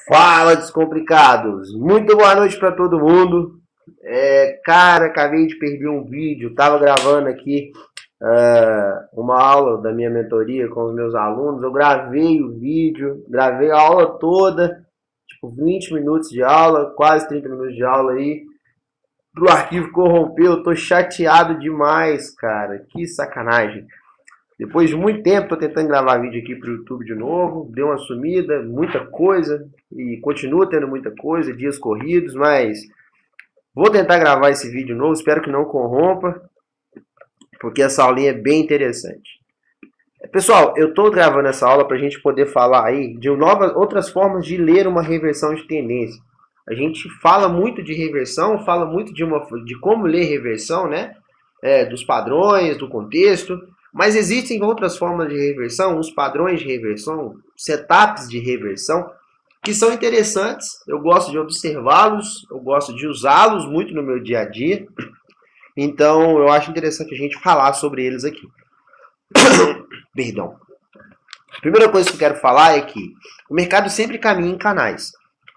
Fala, descomplicados! Muito boa noite para todo mundo. Cara, acabei de perder um vídeo. Tava gravando aqui uma aula da minha mentoria com os meus alunos. Eu gravei o vídeo, gravei a aula toda, tipo 20 minutos de aula, quase 30 minutos de aula aí. O arquivo corrompeu, eu tô chateado demais, cara. Que sacanagem. Depois de muito tempo, estou tentando gravar vídeo aqui para o YouTube de novo. Deu uma sumida, muita coisa. E continua tendo muita coisa, dias corridos, mas vou tentar gravar esse vídeo novo. Espero que não corrompa, porque essa aulinha é bem interessante. Pessoal, eu estou gravando essa aula para a gente poder falar aí de outras formas de ler uma reversão de tendência. A gente fala muito de reversão, fala muito de como ler reversão, né? Dos padrões, do contexto. Mas existem outras formas de reversão, uns padrões de reversão, setups de reversão, que são interessantes. Eu gosto de observá-los, eu gosto de usá-los muito no meu dia a dia. Então, eu acho interessante a gente falar sobre eles aqui. Perdão. A primeira coisa que eu quero falar é que o mercado sempre caminha em canais.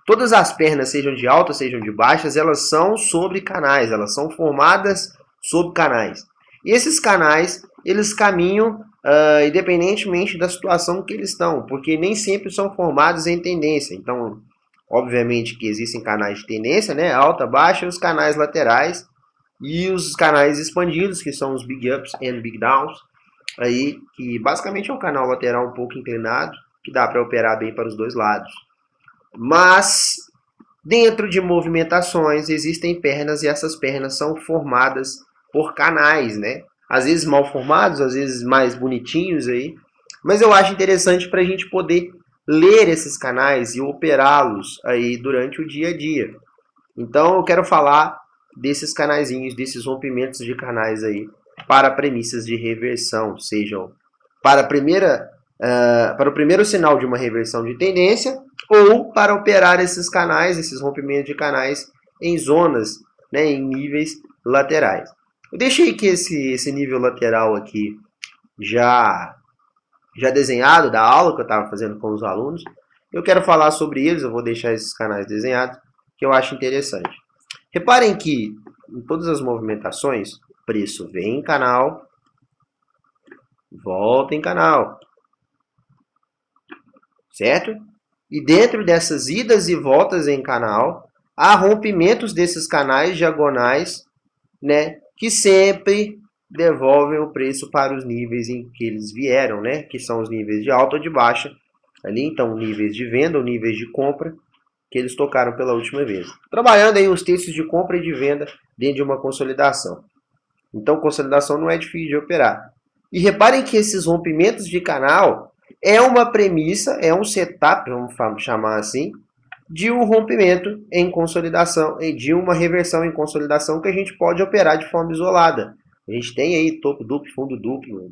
Todas as pernas, sejam de altas, sejam de baixas, elas são sobre canais, elas são formadas sobre canais. E esses canais, eles caminham independentemente da situação que eles estão, porque nem sempre são formados em tendência. Então, obviamente que existem canais de tendência, né, alta, baixa, os canais laterais e os canais expandidos, que são os Big Ups e Big Downs, aí, que basicamente é um canal lateral um pouco inclinado, que dá para operar bem para os dois lados. Mas, dentro de movimentações, existem pernas e essas pernas são formadas por canais, né? Às vezes mal formados, às vezes mais bonitinhos aí. Mas eu acho interessante para a gente poder ler esses canais e operá-los aí durante o dia a dia. Então eu quero falar desses canaizinhos, desses rompimentos de canais aí para premissas de reversão, sejam para para o primeiro sinal de uma reversão de tendência ou para operar esses canais, esses rompimentos de canais em zonas, né, em níveis laterais. Eu deixei aqui esse nível lateral aqui já desenhado da aula que eu estava fazendo com os alunos. Eu quero falar sobre eles, eu vou deixar esses canais desenhados, que eu acho interessante. Reparem que em todas as movimentações, o preço vem em canal, volta em canal, certo? E dentro dessas idas e voltas em canal, há rompimentos desses canais diagonais, né, que sempre devolvem o preço para os níveis em que eles vieram, né, que são os níveis de alta ou de baixa, ali então níveis de venda ou níveis de compra que eles tocaram pela última vez. Trabalhando aí os textos de compra e de venda dentro de uma consolidação. Então consolidação não é difícil de operar. E reparem que esses rompimentos de canal é uma premissa, é um setup, vamos chamar assim, de um rompimento em consolidação, de uma reversão em consolidação que a gente pode operar de forma isolada. A gente tem aí topo duplo, fundo duplo,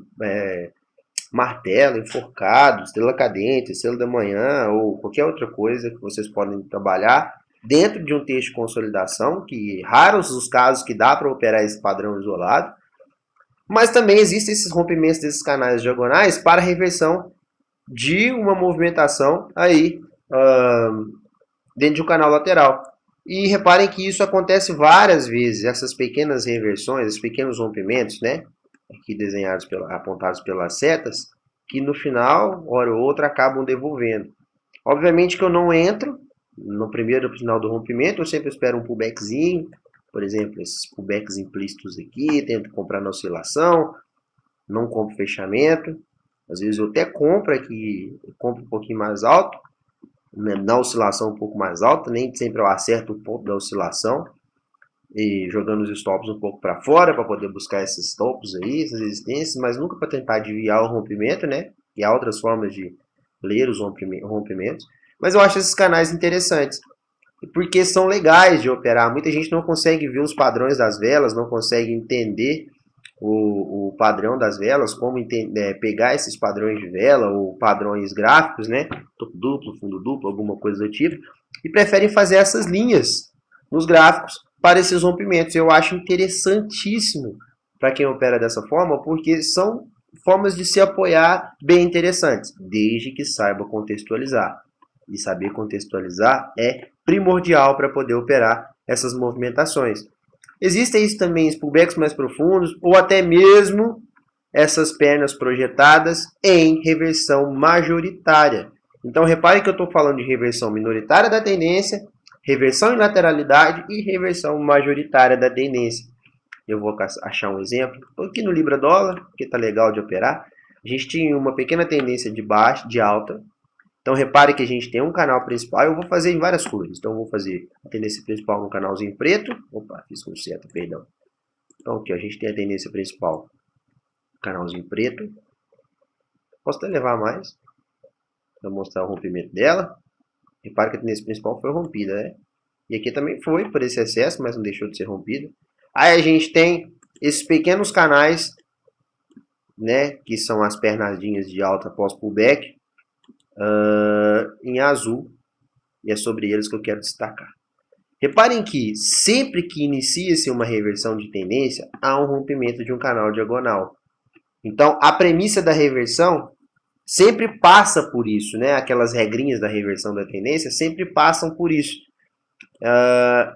martelo, enforcado, estrela cadente, estrela da manhã ou qualquer outra coisa que vocês podem trabalhar dentro de um texto de consolidação, que raros os casos que dá para operar esse padrão isolado. Mas também existem esses rompimentos desses canais diagonais para reversão de uma movimentação aí dentro de um canal lateral. E reparem que isso acontece várias vezes, essas pequenas reversões, esses pequenos rompimentos, né? Aqui desenhados, apontados pelas setas, que no final, hora ou outra, acabam devolvendo. Obviamente que eu não entro no primeiro final do rompimento, eu sempre espero um pullbackzinho, por exemplo, esses pullbacks implícitos aqui, tento comprar na oscilação, não compro fechamento, às vezes eu até compro aqui, compro um pouquinho mais alto, na oscilação um pouco mais alta, nem sempre eu acerto o ponto da oscilação, e jogando os stops um pouco para fora para poder buscar esses topos aí, essas resistências, mas nunca para tentar desviar o rompimento, né? E há outras formas de ler os rompimentos. Mas eu acho esses canais interessantes, porque são legais de operar. Muita gente não consegue ver os padrões das velas, não consegue entender o padrão das velas, como pegar esses padrões de vela ou padrões gráficos, né? Topo duplo, fundo duplo, alguma coisa do tipo, e preferem fazer essas linhas nos gráficos para esses rompimentos. Eu acho interessantíssimo para quem opera dessa forma, porque são formas de se apoiar bem interessantes, desde que saiba contextualizar. e saber contextualizar é primordial para poder operar essas movimentações. Existem também pullbacks mais profundos ou até mesmo essas pernas projetadas em reversão majoritária. Então repare que eu estou falando de reversão minoritária da tendência, reversão em lateralidade e reversão majoritária da tendência. Eu vou achar um exemplo aqui no Libra dólar, que está legal de operar. A gente tinha uma pequena tendência de baixa, de alta. Então repare que a gente tem um canal principal. Eu vou fazer em várias cores. Então eu vou fazer a tendência principal no canalzinho preto. Opa, fiz com seta, perdão. Então aqui ó, a gente tem a tendência principal, canalzinho preto. Posso até levar mais para mostrar o rompimento dela. Repare que a tendência principal foi rompida, né? E aqui também foi por esse excesso, mas não deixou de ser rompida. Aí a gente tem esses pequenos canais, né, que são as pernadinhas de alta pós pullback, em azul, e é sobre eles que eu quero destacar. Reparem que sempre que inicia-se uma reversão de tendência, há um rompimento de um canal diagonal. Então, a premissa da reversão sempre passa por isso, né? Aquelas regrinhas da reversão da tendência sempre passam por isso.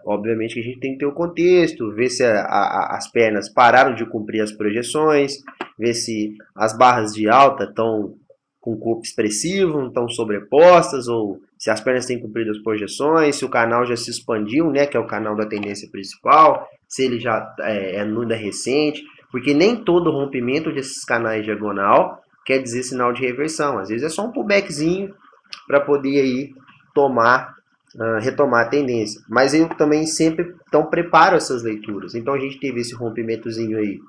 Obviamente que a gente tem que ter o contexto, ver se as pernas pararam de cumprir as projeções, ver se as barras de alta estão com corpo expressivo, não estão sobrepostas, ou se as pernas têm cumprido as projeções, se o canal já se expandiu, né, que é o canal da tendência principal, se ele já é ainda recente, porque nem todo rompimento desses canais diagonal quer dizer sinal de reversão. Às vezes é só um pullbackzinho para poder aí retomar a tendência. Mas eu também sempre preparo essas leituras. Então a gente teve esse rompimentozinho aí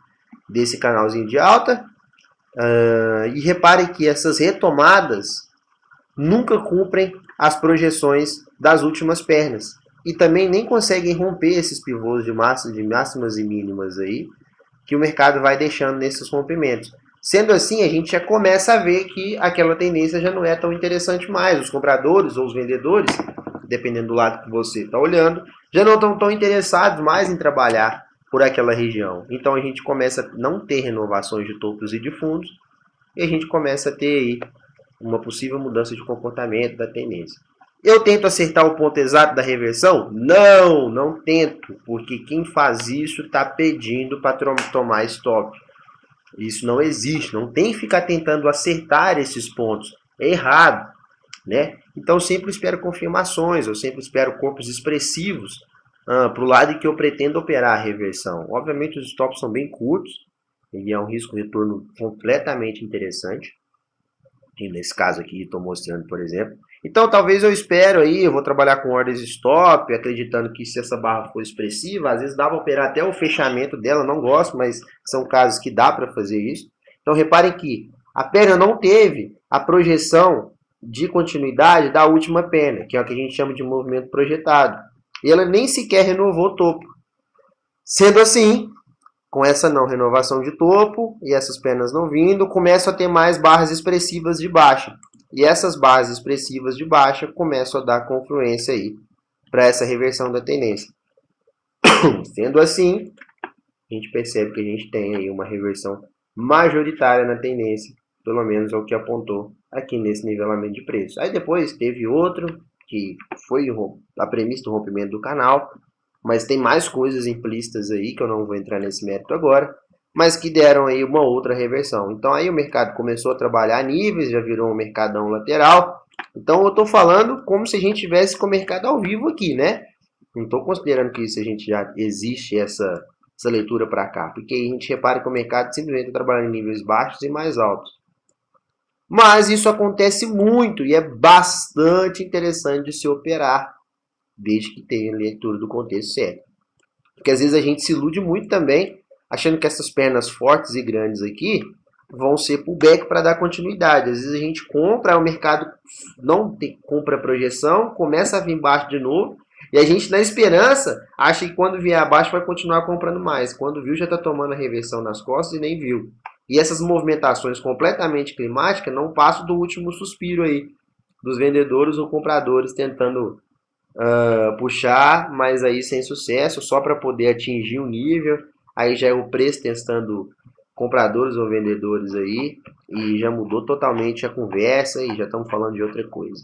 desse canalzinho de alta. E reparem que essas retomadas nunca cumprem as projeções das últimas pernas. E também nem conseguem romper esses pivôs de máximas e mínimas aí, que o mercado vai deixando nesses rompimentos. Sendo assim, a gente já começa a ver que aquela tendência já não é tão interessante mais. Os compradores ou os vendedores, dependendo do lado que você está olhando, já não estão tão interessados mais em trabalhar por aquela região. Então a gente começa a não ter renovações de topos e de fundos, e a gente começa a ter aí uma possível mudança de comportamento da tendência. Eu tento acertar o ponto exato da reversão? Não, não tento, porque quem faz isso está pedindo para tomar stop. Isso não existe, não tem que ficar tentando acertar esses pontos, é errado, né? Então eu sempre espero confirmações, eu sempre espero corpos expressivos para o lado em que eu pretendo operar a reversão. Obviamente os stops são bem curtos e é um risco-retorno completamente interessante. E nesse caso aqui estou mostrando, por exemplo. Então talvez eu espero aí, eu vou trabalhar com ordens stop, acreditando que se essa barra for expressiva, às vezes dá para operar até o fechamento dela, não gosto, mas são casos que dá para fazer isso. Então reparem que a perna não teve a projeção de continuidade da última perna, que é o que a gente chama de movimento projetado. E ela nem sequer renovou o topo. Sendo assim, com essa não renovação de topo e essas pernas não vindo, começam a ter mais barras expressivas de baixa. E essas barras expressivas de baixa começam a dar confluência aí para essa reversão da tendência. Sendo assim, a gente percebe que a gente tem aí uma reversão majoritária na tendência, pelo menos é o que apontou aqui nesse nivelamento de preço. Aí depois teve outro, que foi a premissa do rompimento do canal, mas tem mais coisas implícitas aí, que eu não vou entrar nesse mérito agora, mas que deram aí uma outra reversão. Então aí o mercado começou a trabalhar níveis, já virou um mercadão lateral. Então eu estou falando como se a gente tivesse com o mercado ao vivo aqui, né? Não estou considerando que isso a gente já existe essa leitura para cá, porque a gente repara que o mercado simplesmente está trabalhando em níveis baixos e mais altos. Mas isso acontece muito e é bastante interessante de se operar, desde que tenha a leitura do contexto certo. Porque às vezes a gente se ilude muito também, achando que essas pernas fortes e grandes aqui vão ser pullback para dar continuidade. Às vezes a gente compra, o mercado não compra a projeção, começa a vir baixo de novo, e a gente, na esperança, acha que quando vier abaixo vai continuar comprando mais. Quando viu, já está tomando a reversão nas costas e nem viu. E essas movimentações completamente climáticas não passam do último suspiro aí, dos vendedores ou compradores tentando puxar, mas aí sem sucesso, só para poder atingir um nível. Aí já é o preço testando compradores ou vendedores aí, e já mudou totalmente a conversa e já estamos falando de outra coisa.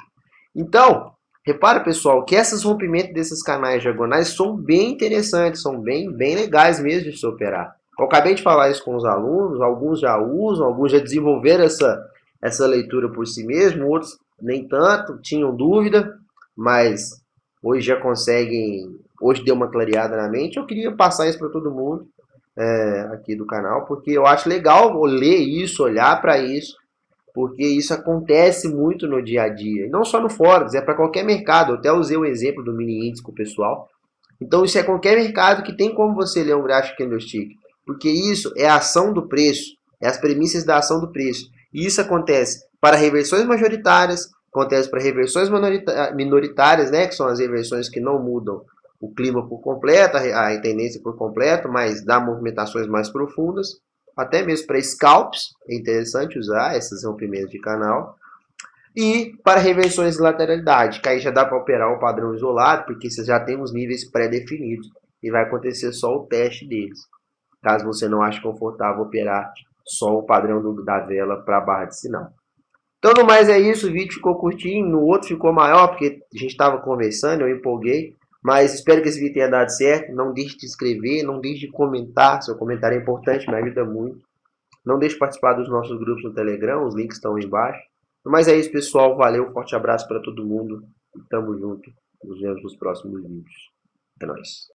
Então, repara, pessoal, que esses rompimentos desses canais diagonais são bem interessantes, são bem legais mesmo de se operar. Eu acabei de falar isso com os alunos, alguns já usam, alguns já desenvolveram essa leitura por si mesmo, outros nem tanto, tinham dúvida, mas hoje já conseguem, hoje deu uma clareada na mente. Eu queria passar isso para todo mundo aqui do canal, porque eu acho legal ler isso, olhar para isso, porque isso acontece muito no dia a dia. E não só no Forex, é para qualquer mercado. Eu até usei o exemplo do mini índice com o pessoal. Então isso é qualquer mercado que tem como você ler um gráfico candlestick, porque isso é a ação do preço, é as premissas da ação do preço. E isso acontece para reversões majoritárias, acontece para reversões minoritárias, né, que são as reversões que não mudam o clima por completo, a tendência por completo, mas dá movimentações mais profundas. Até mesmo para scalps, é interessante usar esses rompimentos de canal. E para reversões de lateralidade, que aí já dá para operar um padrão isolado, porque você já tem os níveis pré-definidos e vai acontecer só o teste deles. Caso você não ache confortável operar só o padrão da vela para a barra de sinal. Então, no mais é isso, o vídeo ficou curtinho, no outro ficou maior, porque a gente estava conversando, eu empolguei. Mas espero que esse vídeo tenha dado certo. Não deixe de se inscrever, não deixe de comentar, seu comentário é importante, me ajuda muito. Não deixe de participar dos nossos grupos no Telegram, os links estão aí embaixo. Mas é isso, pessoal. Valeu, forte abraço para todo mundo. Tamo junto. Nos vemos nos próximos vídeos. É nóis.